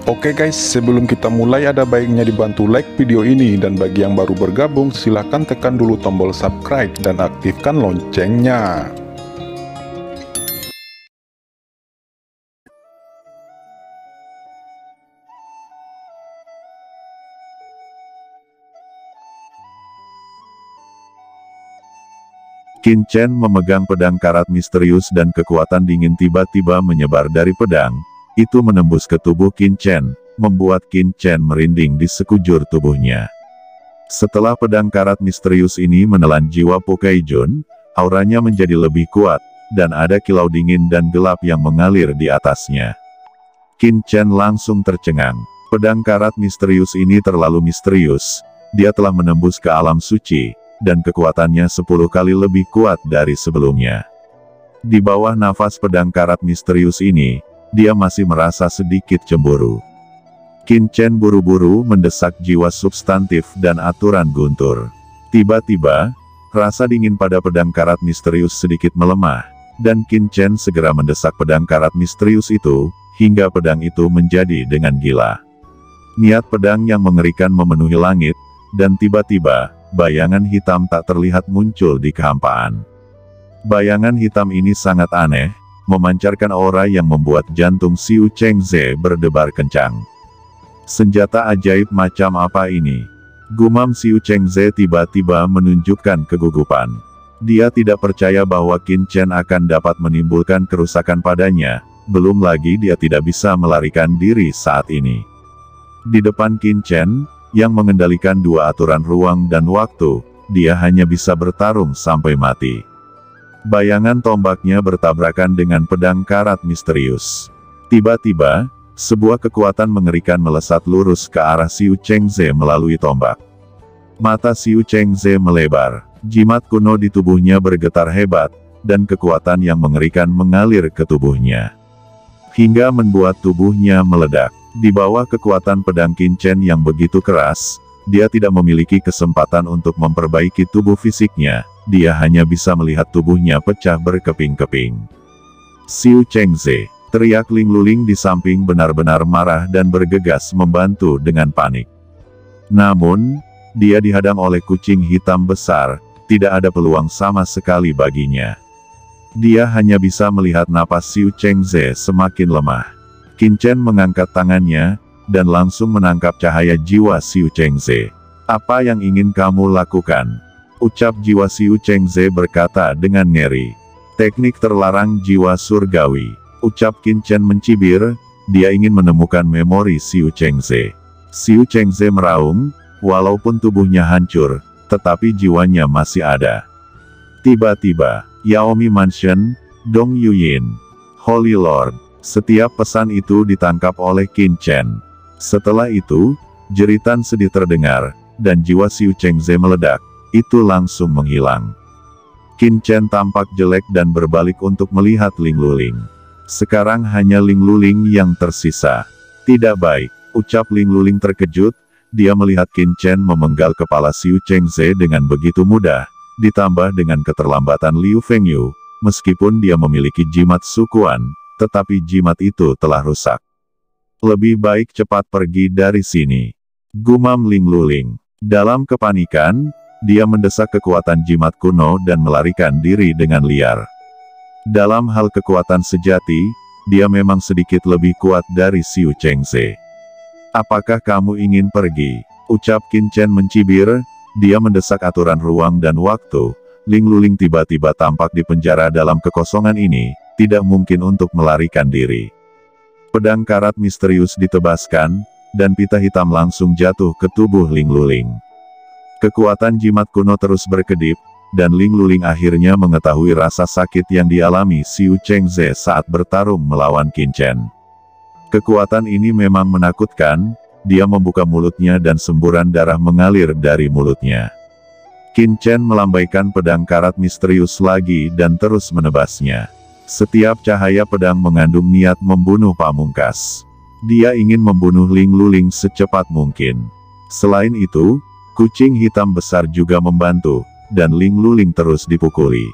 Oke guys, sebelum kita mulai ada baiknya dibantu like video ini, dan bagi yang baru bergabung silahkan tekan dulu tombol subscribe dan aktifkan loncengnya. Qin Chen memegang pedang karat misterius dan kekuatan dingin tiba-tiba menyebar dari pedang. Itu menembus ke tubuh Qin Chen, membuat Qin Chen merinding di sekujur tubuhnya. Setelah pedang karat misterius ini menelan jiwa Po Kai Jun, auranya menjadi lebih kuat, dan ada kilau dingin dan gelap yang mengalir di atasnya. Qin Chen langsung tercengang. Pedang karat misterius ini terlalu misterius, dia telah menembus ke alam suci, dan kekuatannya 10 kali lebih kuat dari sebelumnya. Di bawah nafas pedang karat misterius ini, dia masih merasa sedikit cemburu. Qin Chen buru-buru mendesak jiwa substantif dan aturan guntur. Tiba-tiba, rasa dingin pada pedang karat misterius sedikit melemah, dan Qin Chen segera mendesak pedang karat misterius itu, hingga pedang itu menjadi dengan gila. Niat pedang yang mengerikan memenuhi langit, dan tiba-tiba, bayangan hitam tak terlihat muncul di kehampaan. Bayangan hitam ini sangat aneh, memancarkan aura yang membuat jantung Xiu Chengze berdebar kencang. Senjata ajaib macam apa ini? Gumam Xiu Chengze tiba-tiba menunjukkan kegugupan. Dia tidak percaya bahwa Qin Chen akan dapat menimbulkan kerusakan padanya, belum lagi dia tidak bisa melarikan diri saat ini. Di depan Qin Chen, yang mengendalikan dua aturan ruang dan waktu, dia hanya bisa bertarung sampai mati. Bayangan tombaknya bertabrakan dengan pedang karat misterius. Tiba-tiba, sebuah kekuatan mengerikan melesat lurus ke arah Xiu Chengze melalui tombak. Mata Xiu Chengze melebar, jimat kuno di tubuhnya bergetar hebat, dan kekuatan yang mengerikan mengalir ke tubuhnya. Hingga membuat tubuhnya meledak. Di bawah kekuatan pedang Qin Chen yang begitu keras, dia tidak memiliki kesempatan untuk memperbaiki tubuh fisiknya, dia hanya bisa melihat tubuhnya pecah berkeping-keping. Xiu Chengze, teriak Ling Luling di samping benar-benar marah dan bergegas membantu dengan panik. Namun, dia dihadang oleh kucing hitam besar, tidak ada peluang sama sekali baginya. Dia hanya bisa melihat napas Xiu Chengze semakin lemah. Qin Chen mengangkat tangannya, dan langsung menangkap cahaya jiwa Xiu Chengze. "Apa yang ingin kamu lakukan?" ucap jiwa Xiu Chengze berkata dengan ngeri. "Teknik terlarang jiwa surgawi," ucap Qin Chen mencibir, dia ingin menemukan memori Xiu Chengze. Xiu Chengze meraung, walaupun tubuhnya hancur, tetapi jiwanya masih ada. Tiba-tiba, Yaomi Mansion, Dong Yuyin, Holy Lord. Setiap pesan itu ditangkap oleh Qin Chen. Setelah itu, jeritan sedih terdengar, dan jiwa Xiu Chengze meledak, itu langsung menghilang. Qin Chen tampak jelek dan berbalik untuk melihat Ling Luling. Sekarang hanya Ling Luling yang tersisa. "Tidak baik," ucap Ling Luling terkejut, dia melihat Qin Chen memenggal kepala Xiu Chengze dengan begitu mudah, ditambah dengan keterlambatan Liu Fengyu, meskipun dia memiliki jimat sukuan, tetapi jimat itu telah rusak. "Lebih baik cepat pergi dari sini," gumam Ling Luling. Dalam kepanikan, dia mendesak kekuatan jimat kuno dan melarikan diri dengan liar. Dalam hal kekuatan sejati, dia memang sedikit lebih kuat dari Xiu Chengze. "Apakah kamu ingin pergi?" ucap Qin Chen mencibir, dia mendesak aturan ruang dan waktu. Ling Luling tiba-tiba tampak di penjara dalam kekosongan ini, tidak mungkin untuk melarikan diri. Pedang karat misterius ditebaskan, dan pita hitam langsung jatuh ke tubuh Ling Luling. Kekuatan jimat kuno terus berkedip, dan Ling Luling akhirnya mengetahui rasa sakit yang dialami Xiu Chengze saat bertarung melawan Qin Chen. Kekuatan ini memang menakutkan, dia membuka mulutnya dan semburan darah mengalir dari mulutnya. Qin Chen melambaikan pedang karat misterius lagi dan terus menebasnya. Setiap cahaya pedang mengandung niat membunuh pamungkas. Dia ingin membunuh Ling Luling secepat mungkin. Selain itu, kucing hitam besar juga membantu, dan Ling Luling terus dipukuli.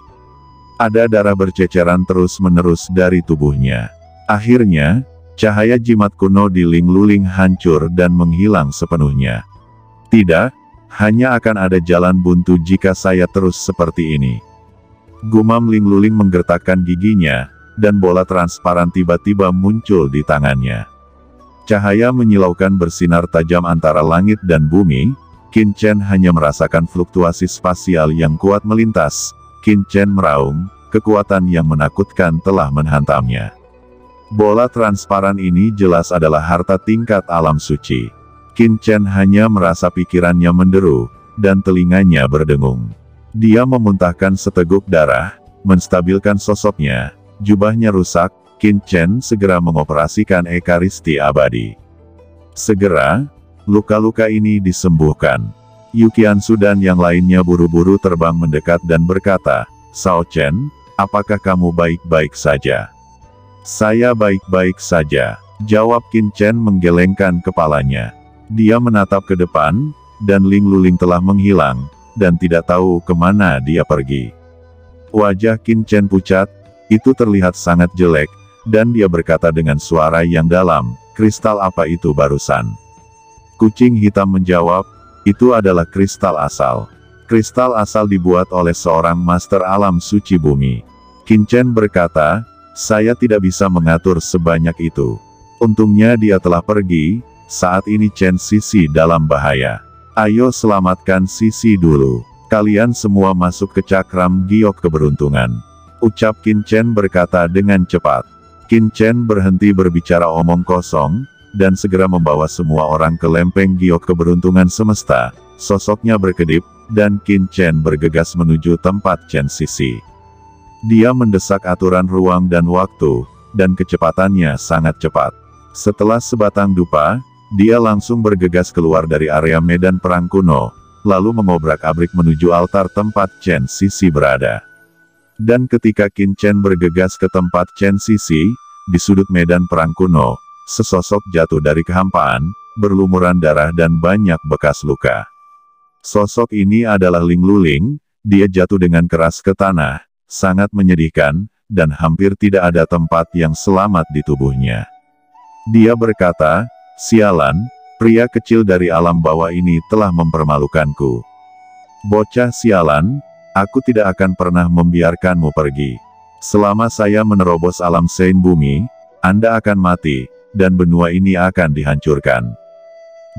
Ada darah berceceran terus-menerus dari tubuhnya. Akhirnya, Cahaya jimat kuno di Ling Luling hancur dan menghilang sepenuhnya. Tidak, hanya akan ada jalan buntu jika saya terus seperti ini. Gumam Ling Luling menggertakkan giginya, dan bola transparan tiba-tiba muncul di tangannya. Cahaya menyilaukan bersinar tajam antara langit dan bumi. Qin Chen hanya merasakan fluktuasi spasial yang kuat melintas. Qin Chen meraung, kekuatan yang menakutkan telah menghantamnya. Bola transparan ini jelas adalah harta tingkat alam suci. Qin Chen hanya merasa pikirannya menderu, dan telinganya berdengung. Dia memuntahkan seteguk darah, menstabilkan sosoknya, jubahnya rusak. Qin Chen segera mengoperasikan ekaristi abadi. Segera, luka-luka ini disembuhkan. Yu Qiansu dan yang lainnya buru-buru terbang mendekat dan berkata, "Sao Chen, apakah kamu baik-baik saja?" "Saya baik-baik saja," jawab Qin Chen menggelengkan kepalanya. Dia menatap ke depan, dan Ling Luling telah menghilang, dan tidak tahu kemana dia pergi. Wajah Qin Chen pucat, itu terlihat sangat jelek, dan dia berkata dengan suara yang dalam, "Kristal apa itu barusan?" Kucing hitam menjawab, "Itu adalah kristal asal. Kristal asal dibuat oleh seorang master alam suci bumi." Qin Chen berkata, "Saya tidak bisa mengatur sebanyak itu. Untungnya dia telah pergi, saat ini Chen Sisi dalam bahaya. Ayo selamatkan Sisi dulu. Kalian semua masuk ke cakram giok keberuntungan," ucap Qin Chen berkata dengan cepat. Qin Chen berhenti berbicara omong kosong, dan segera membawa semua orang ke lempeng giok keberuntungan semesta. Sosoknya berkedip, dan Qin Chen bergegas menuju tempat Chen Sisi. Dia mendesak aturan ruang dan waktu, dan kecepatannya sangat cepat. Setelah sebatang dupa, dia langsung bergegas keluar dari area medan perang kuno, lalu mengobrak-abrik menuju altar tempat Chen Sisi berada. Dan ketika Qin Chen bergegas ke tempat Chen Sisi, di sudut medan perang kuno, sesosok jatuh dari kehampaan, berlumuran darah dan banyak bekas luka. Sosok ini adalah Ling Luling. Dia jatuh dengan keras ke tanah, sangat menyedihkan, dan hampir tidak ada tempat yang selamat di tubuhnya. Dia berkata, "Sialan, pria kecil dari alam bawah ini telah mempermalukanku. Bocah sialan, aku tidak akan pernah membiarkanmu pergi. Selama saya menerobos alam Sein bumi, Anda akan mati, dan benua ini akan dihancurkan."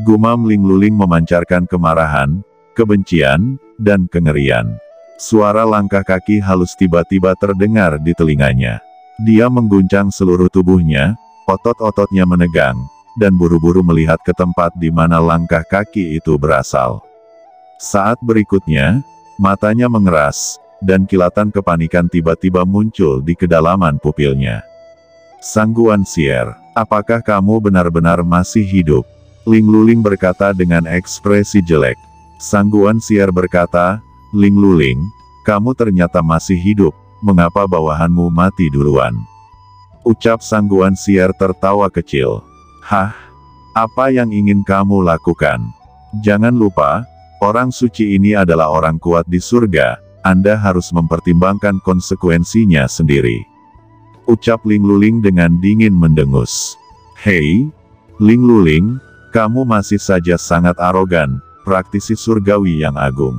Gumam Ling Luling memancarkan kemarahan, kebencian, dan kengerian. Suara langkah kaki halus tiba-tiba terdengar di telinganya. Dia mengguncang seluruh tubuhnya, otot-ototnya menegang, dan buru-buru melihat ke tempat di mana langkah kaki itu berasal. Saat berikutnya, matanya mengeras, dan kilatan kepanikan tiba-tiba muncul di kedalaman pupilnya. "Sang Guan Xier, apakah kamu benar-benar masih hidup?" Ling Luling berkata dengan ekspresi jelek. Sang Guan Xier berkata, "Ling Luling, kamu ternyata masih hidup, mengapa bawahanmu mati duluan?" Ucap Sang Guan Xier tertawa kecil. "Hah? Apa yang ingin kamu lakukan? Jangan lupa, orang suci ini adalah orang kuat di surga, Anda harus mempertimbangkan konsekuensinya sendiri," ucap Ling Luling dengan dingin mendengus. "Hei, Ling Luling, kamu masih saja sangat arogan, praktisi surgawi yang agung,"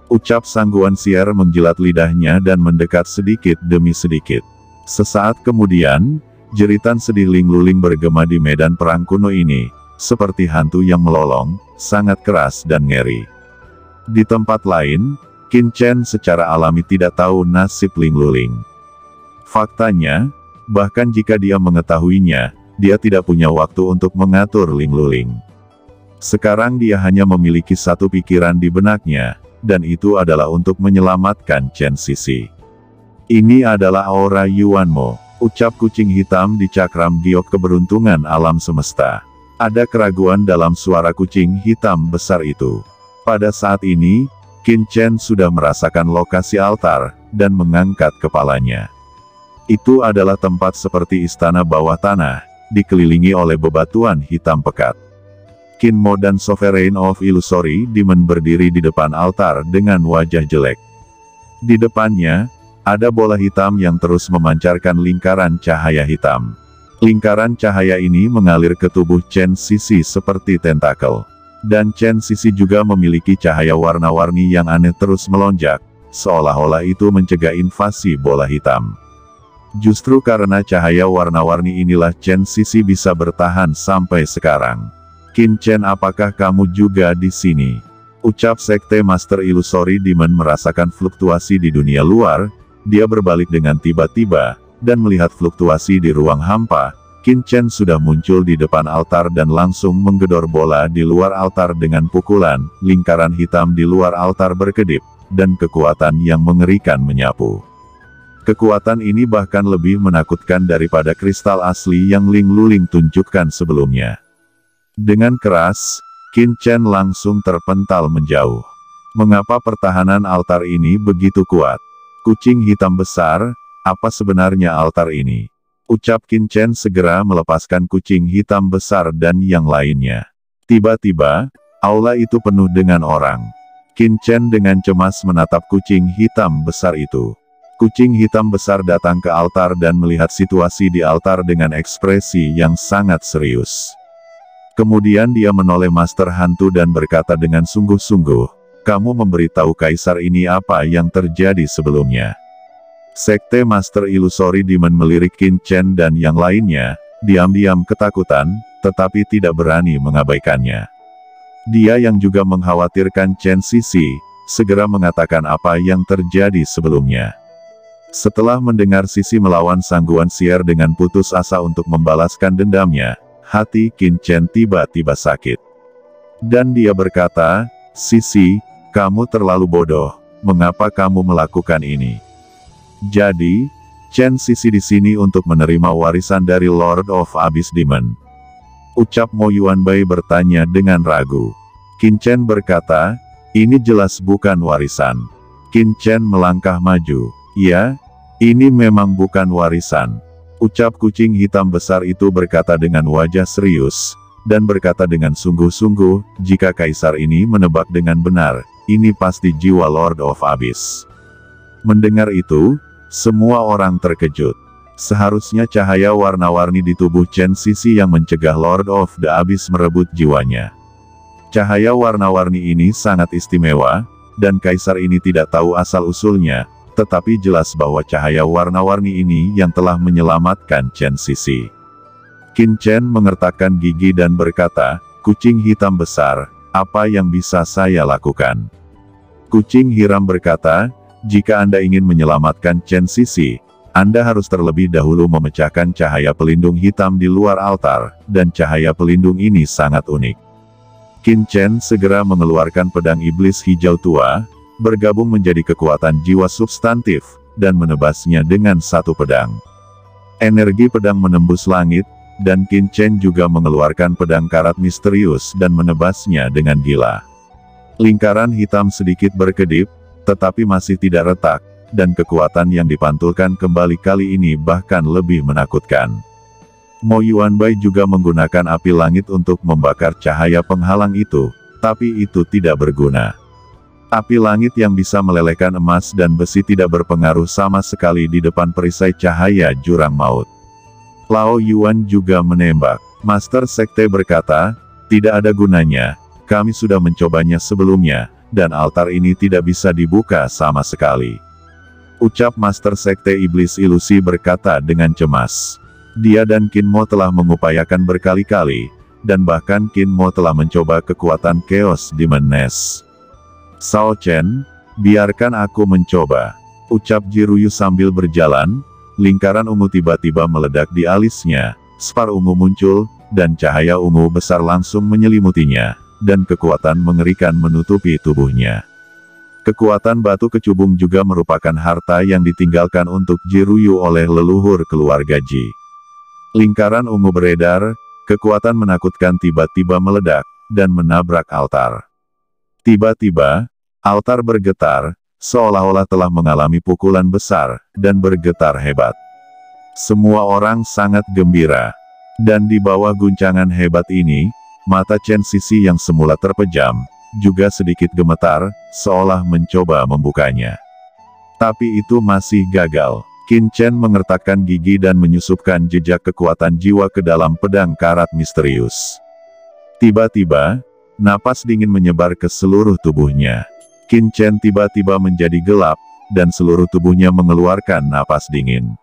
ucap Sang Guan Xier menjilat lidahnya dan mendekat sedikit demi sedikit. Sesaat kemudian, jeritan sedih Ling Luling bergema di medan perang kuno ini, seperti hantu yang melolong, sangat keras dan ngeri. Di tempat lain, Qin Chen secara alami tidak tahu nasib Ling Luling. Faktanya, bahkan jika dia mengetahuinya, dia tidak punya waktu untuk mengatur Ling Luling. Sekarang dia hanya memiliki satu pikiran di benaknya, dan itu adalah untuk menyelamatkan Chen Sisi. "Ini adalah aura Yuanmo," ucap kucing hitam di cakram giok keberuntungan alam semesta. Ada keraguan dalam suara kucing hitam besar itu. Pada saat ini, Qin Chen sudah merasakan lokasi altar, dan mengangkat kepalanya. Itu adalah tempat seperti istana bawah tanah, dikelilingi oleh bebatuan hitam pekat. Qin Mo dan Sovereign of Illusory Demon berdiri di depan altar dengan wajah jelek. Di depannya, ada bola hitam yang terus memancarkan lingkaran cahaya hitam. Lingkaran cahaya ini mengalir ke tubuh Chen Sisi seperti tentakel. Dan Chen Sisi juga memiliki cahaya warna-warni yang aneh terus melonjak, seolah-olah itu mencegah invasi bola hitam. Justru karena cahaya warna-warni inilah Chen Sisi bisa bertahan sampai sekarang. Qin Chen, apakah kamu juga di sini? Ucap Sekte Master Illusory Demon merasakan fluktuasi di dunia luar. Dia berbalik dengan tiba-tiba, dan melihat fluktuasi di ruang hampa. Qin Chen sudah muncul di depan altar dan langsung menggedor bola di luar altar dengan pukulan. Lingkaran hitam di luar altar berkedip, dan kekuatan yang mengerikan menyapu. Kekuatan ini bahkan lebih menakutkan daripada kristal asli yang Ling Luling tunjukkan sebelumnya. Dengan keras, Qin Chen langsung terpental menjauh. Mengapa pertahanan altar ini begitu kuat? Kucing hitam besar, apa sebenarnya altar ini? Ucap Qin Chen segera melepaskan kucing hitam besar dan yang lainnya. Tiba-tiba, aula itu penuh dengan orang. Qin Chen dengan cemas menatap kucing hitam besar itu. Kucing hitam besar datang ke altar dan melihat situasi di altar dengan ekspresi yang sangat serius. Kemudian dia menoleh Master Hantu dan berkata dengan sungguh-sungguh, "Kamu memberitahu Kaisar ini apa yang terjadi sebelumnya?" Sekte Master Illusory Demon melirik Qin Chen dan yang lainnya, diam-diam ketakutan, tetapi tidak berani mengabaikannya. Dia yang juga mengkhawatirkan Chen Sisi, segera mengatakan apa yang terjadi sebelumnya. Setelah mendengar Sisi melawan Sang Guan Xier dengan putus asa untuk membalaskan dendamnya, hati Qin Chen tiba-tiba sakit. Dan dia berkata, "Sisi, kamu terlalu bodoh, mengapa kamu melakukan ini?" Jadi, Chen Sisi di sini untuk menerima warisan dari Lord of Abyss Demon. Ucap Mo Yuanbai bertanya dengan ragu. Qin Chen berkata, "Ini jelas bukan warisan." Qin Chen melangkah maju. "Ya, ini memang bukan warisan." Ucap kucing hitam besar itu berkata dengan wajah serius, dan berkata dengan sungguh-sungguh, "Jika Kaisar ini menebak dengan benar, ini pasti jiwa Lord of Abyss." Mendengar itu, semua orang terkejut. Seharusnya cahaya warna-warni di tubuh Chen Sisi yang mencegah Lord of the Abyss merebut jiwanya. Cahaya warna-warni ini sangat istimewa, dan Kaisar ini tidak tahu asal-usulnya, tetapi jelas bahwa cahaya warna-warni ini yang telah menyelamatkan Chen Sisi. Qin Chen mengertakkan gigi dan berkata, "Kucing hitam besar, apa yang bisa saya lakukan?" Kucing hitam berkata, "Jika Anda ingin menyelamatkan Chen Sisi, Anda harus terlebih dahulu memecahkan cahaya pelindung hitam di luar altar, dan cahaya pelindung ini sangat unik." Qin Chen segera mengeluarkan pedang iblis hijau tua, bergabung menjadi kekuatan jiwa substantif, dan menebasnya dengan satu pedang. Energi pedang menembus langit, dan Qin Chen juga mengeluarkan pedang karat misterius dan menebasnya dengan gila. Lingkaran hitam sedikit berkedip, tetapi masih tidak retak, dan kekuatan yang dipantulkan kembali kali ini bahkan lebih menakutkan. Mo Yuanbai juga menggunakan api langit untuk membakar cahaya penghalang itu, tapi itu tidak berguna. Api langit yang bisa melelehkan emas dan besi tidak berpengaruh sama sekali di depan perisai cahaya jurang maut. Lao Yuan juga menembak. Master Sekte berkata, "Tidak ada gunanya, kami sudah mencobanya sebelumnya, dan altar ini tidak bisa dibuka sama sekali." Ucap Master Sekte Iblis Ilusi berkata dengan cemas. Dia dan Qin Mo telah mengupayakan berkali-kali, dan bahkan Qin Mo telah mencoba kekuatan Chaos Demon Nest. "Sao Chen, biarkan aku mencoba," ucap Jiruyu sambil berjalan. Lingkaran ungu tiba-tiba meledak di alisnya, spar ungu muncul, dan cahaya ungu besar langsung menyelimutinya, dan kekuatan mengerikan menutupi tubuhnya. Kekuatan batu kecubung juga merupakan harta yang ditinggalkan untuk Jiruyu oleh leluhur keluarga Ji. Lingkaran ungu beredar, kekuatan menakutkan tiba-tiba meledak, dan menabrak altar. Tiba-tiba, altar bergetar, seolah-olah telah mengalami pukulan besar, dan bergetar hebat. Semua orang sangat gembira. Dan di bawah guncangan hebat ini, mata Chen Sisi yang semula terpejam, juga sedikit gemetar, seolah mencoba membukanya. Tapi itu masih gagal. Qin Chen mengertakkan gigi dan menyusupkan jejak kekuatan jiwa ke dalam pedang karat misterius. Tiba-tiba, napas dingin menyebar ke seluruh tubuhnya. Qin Chen tiba-tiba menjadi gelap, dan seluruh tubuhnya mengeluarkan napas dingin.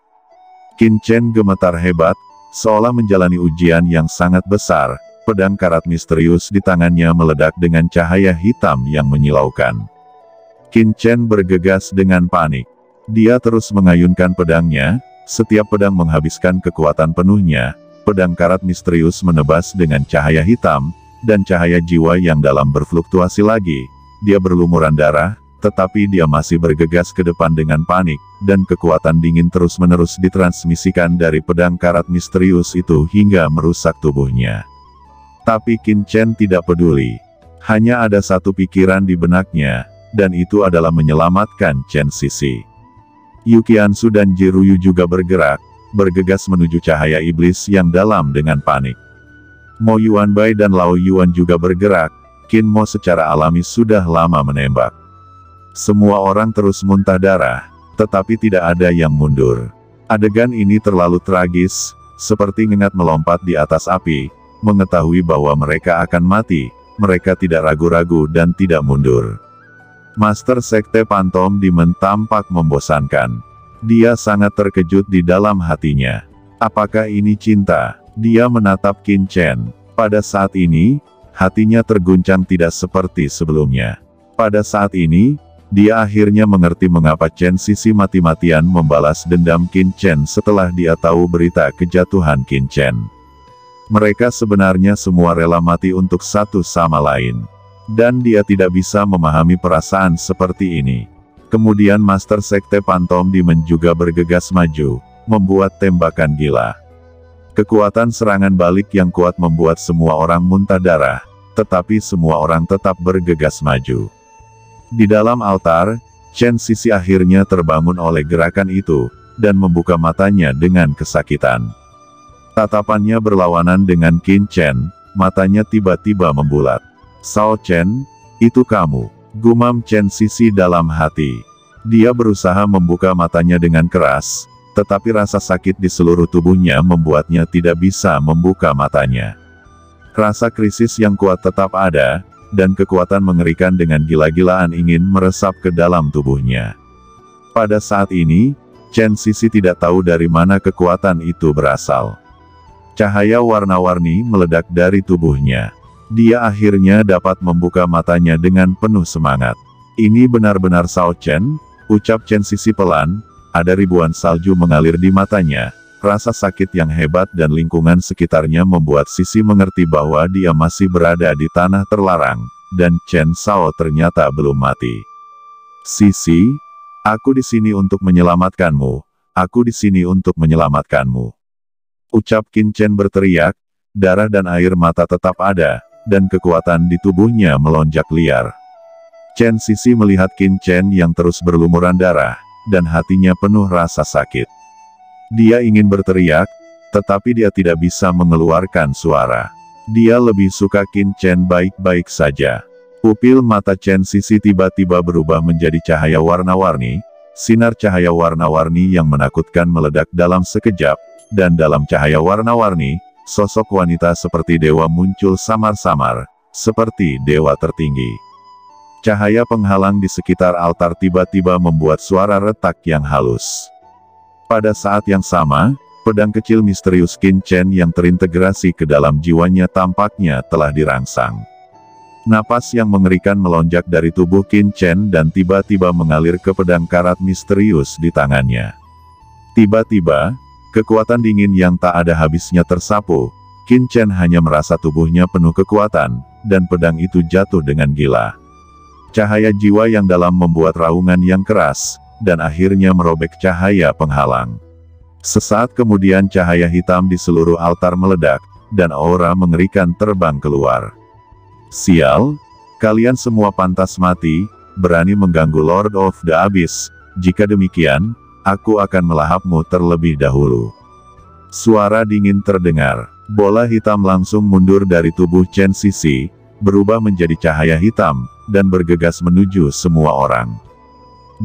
Qin Chen gemetar hebat, seolah menjalani ujian yang sangat besar. Pedang karat misterius di tangannya meledak dengan cahaya hitam yang menyilaukan. Qin Chen bergegas dengan panik. Dia terus mengayunkan pedangnya, setiap pedang menghabiskan kekuatan penuhnya. Pedang karat misterius menebas dengan cahaya hitam, dan cahaya jiwa yang dalam berfluktuasi lagi. Dia berlumuran darah, tetapi dia masih bergegas ke depan dengan panik, dan kekuatan dingin terus-menerus ditransmisikan dari pedang karat misterius itu hingga merusak tubuhnya. Tapi Qin Chen tidak peduli. Hanya ada satu pikiran di benaknya, dan itu adalah menyelamatkan Chen Sisi. Yu Qiansu dan Ji Ruyu juga bergerak, bergegas menuju cahaya iblis yang dalam dengan panik. Mo Yuanbai dan Lao Yuan juga bergerak. Qin Mo secara alami sudah lama menembak. Semua orang terus muntah darah, tetapi tidak ada yang mundur. Adegan ini terlalu tragis, seperti ngengat melompat di atas api, mengetahui bahwa mereka akan mati, mereka tidak ragu-ragu dan tidak mundur. Master Sekte Pantom Demon tampak membosankan. Dia sangat terkejut di dalam hatinya. Apakah ini cinta? Dia menatap Qin Chen. Pada saat ini, hatinya terguncang tidak seperti sebelumnya. Pada saat ini, dia akhirnya mengerti mengapa Chen Sisi mati-matian membalas dendam Qin Chen setelah dia tahu berita kejatuhan Qin Chen. Mereka sebenarnya semua rela mati untuk satu sama lain. Dan dia tidak bisa memahami perasaan seperti ini. Kemudian Master Sekte Pantom Demon juga bergegas maju, membuat tembakan gila. Kekuatan serangan balik yang kuat membuat semua orang muntah darah, tetapi semua orang tetap bergegas maju. Di dalam altar, Chen Sisi akhirnya terbangun oleh gerakan itu, dan membuka matanya dengan kesakitan. Tatapannya berlawanan dengan Qin Chen, matanya tiba-tiba membulat. Sao Chen, itu kamu, gumam Chen Sisi dalam hati. Dia berusaha membuka matanya dengan keras, tetapi rasa sakit di seluruh tubuhnya membuatnya tidak bisa membuka matanya. Rasa krisis yang kuat tetap ada, dan kekuatan mengerikan dengan gila-gilaan ingin meresap ke dalam tubuhnya. Pada saat ini, Chen Sisi tidak tahu dari mana kekuatan itu berasal. Cahaya warna-warni meledak dari tubuhnya. Dia akhirnya dapat membuka matanya dengan penuh semangat. Ini benar-benar Sao Chen, ucap Chen Sisi pelan, ada ribuan salju mengalir di matanya. Rasa sakit yang hebat dan lingkungan sekitarnya membuat Sisi mengerti bahwa dia masih berada di tanah terlarang, dan Chen Sao ternyata belum mati. Sisi, aku di sini untuk menyelamatkanmu, aku di sini untuk menyelamatkanmu. Ucap Qin Chen berteriak, darah dan air mata tetap ada, dan kekuatan di tubuhnya melonjak liar. Chen Sisi melihat Qin Chen yang terus berlumuran darah, dan hatinya penuh rasa sakit. Dia ingin berteriak, tetapi dia tidak bisa mengeluarkan suara. Dia lebih suka Qin Chen baik-baik saja. Pupil mata Chen Sisi tiba-tiba berubah menjadi cahaya warna-warni, sinar cahaya warna-warni yang menakutkan meledak dalam sekejap, dan dalam cahaya warna-warni, sosok wanita seperti dewa muncul samar-samar, seperti dewa tertinggi. Cahaya penghalang di sekitar altar tiba-tiba membuat suara retak yang halus. Pada saat yang sama, pedang kecil misterius Qin Chen yang terintegrasi ke dalam jiwanya tampaknya telah dirangsang. Napas yang mengerikan melonjak dari tubuh Qin Chen dan tiba-tiba mengalir ke pedang karat misterius di tangannya. Tiba-tiba, kekuatan dingin yang tak ada habisnya tersapu. Qin Chen hanya merasa tubuhnya penuh kekuatan, dan pedang itu jatuh dengan gila. Cahaya jiwa yang dalam membuat raungan yang keras, dan akhirnya merobek cahaya penghalang. Sesaat kemudian cahaya hitam di seluruh altar meledak, dan aura mengerikan terbang keluar. Sial, kalian semua pantas mati, berani mengganggu Lord of the Abyss. Jika demikian, aku akan melahapmu terlebih dahulu. Suara dingin terdengar. Bola hitam langsung mundur dari tubuh Chen Sisi, berubah menjadi cahaya hitam, dan bergegas menuju semua orang.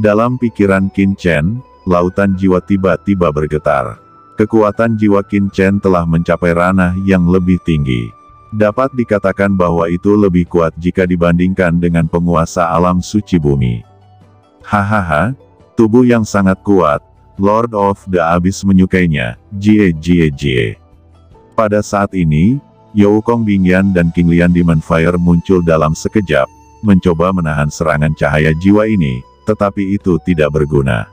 Dalam pikiran Qin Chen, lautan jiwa tiba-tiba bergetar. Kekuatan jiwa Qin Chen telah mencapai ranah yang lebih tinggi. Dapat dikatakan bahwa itu lebih kuat jika dibandingkan dengan penguasa alam suci bumi. Hahaha, tubuh yang sangat kuat, Lord of the Abyss menyukainya, jie. Pada saat ini, You Kong Bingyan dan King Lian Demon Fire muncul dalam sekejap, mencoba menahan serangan cahaya jiwa ini, tetapi itu tidak berguna.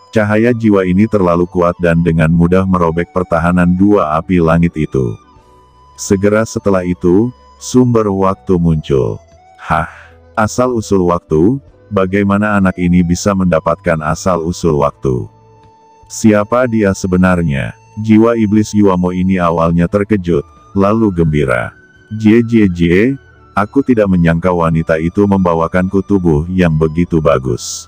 Cahaya jiwa ini terlalu kuat dan dengan mudah merobek pertahanan dua api langit itu. Segera setelah itu, sumber waktu muncul. Hah, asal-usul waktu? Bagaimana anak ini bisa mendapatkan asal-usul waktu? Siapa dia sebenarnya? Jiwa iblis Yuamo ini awalnya terkejut, lalu gembira. Jie, aku tidak menyangka wanita itu membawakanku tubuh yang begitu bagus.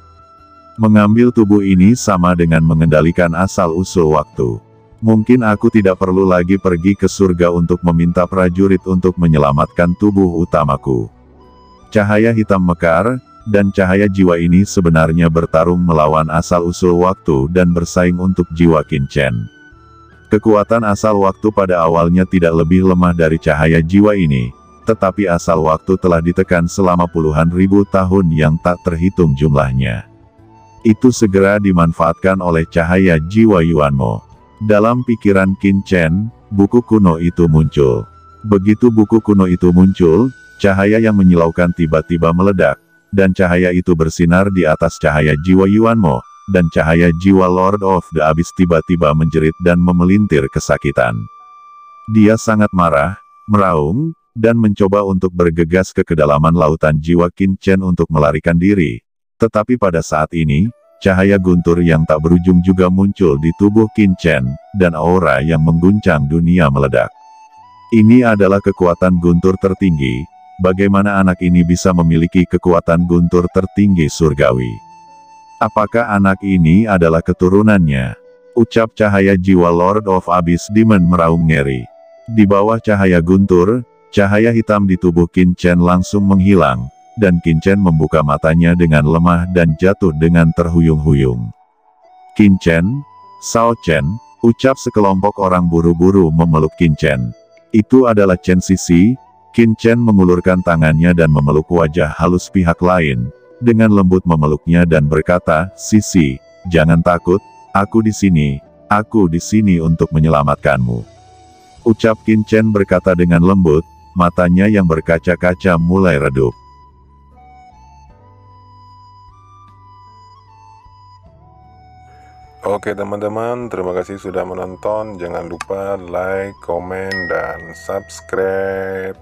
Mengambil tubuh ini sama dengan mengendalikan asal-usul waktu. Mungkin aku tidak perlu lagi pergi ke surga untuk meminta prajurit untuk menyelamatkan tubuh utamaku. Cahaya hitam mekar, dan cahaya jiwa ini sebenarnya bertarung melawan asal-usul waktu dan bersaing untuk jiwa Qin Chen. Kekuatan asal waktu pada awalnya tidak lebih lemah dari cahaya jiwa ini, tetapi asal waktu telah ditekan selama puluhan ribu tahun yang tak terhitung jumlahnya. Itu segera dimanfaatkan oleh cahaya jiwa Yuanmo. Dalam pikiran Qin Chen, buku kuno itu muncul. Begitu buku kuno itu muncul, cahaya yang menyilaukan tiba-tiba meledak, dan cahaya itu bersinar di atas cahaya jiwa Yuanmo, dan cahaya jiwa Lord of the Abyss tiba-tiba menjerit dan memelintir kesakitan. Dia sangat marah, meraung, dan mencoba untuk bergegas ke kedalaman lautan jiwa Qin Chen untuk melarikan diri. Tetapi pada saat ini, cahaya guntur yang tak berujung juga muncul di tubuh Qin Chen, dan aura yang mengguncang dunia meledak. Ini adalah kekuatan guntur tertinggi. Bagaimana anak ini bisa memiliki kekuatan guntur tertinggi surgawi? Apakah anak ini adalah keturunannya? Ucap cahaya jiwa Lord of Abyss Demon meraung ngeri. Di bawah cahaya guntur, cahaya hitam di tubuh Qin Chen langsung menghilang, dan Qin Chen membuka matanya dengan lemah dan jatuh dengan terhuyung-huyung. Qin Chen, Sao Chen, ucap sekelompok orang buru-buru memeluk Qin Chen. Itu adalah Chen Sisi. Qin Chen mengulurkan tangannya dan memeluk wajah halus pihak lain, dengan lembut memeluknya dan berkata, Sisi, jangan takut, aku di sini untuk menyelamatkanmu. Ucap Qin Chen berkata dengan lembut, matanya yang berkaca-kaca mulai redup. Oke teman-teman, terima kasih sudah menonton. Jangan lupa like, komen, dan subscribe.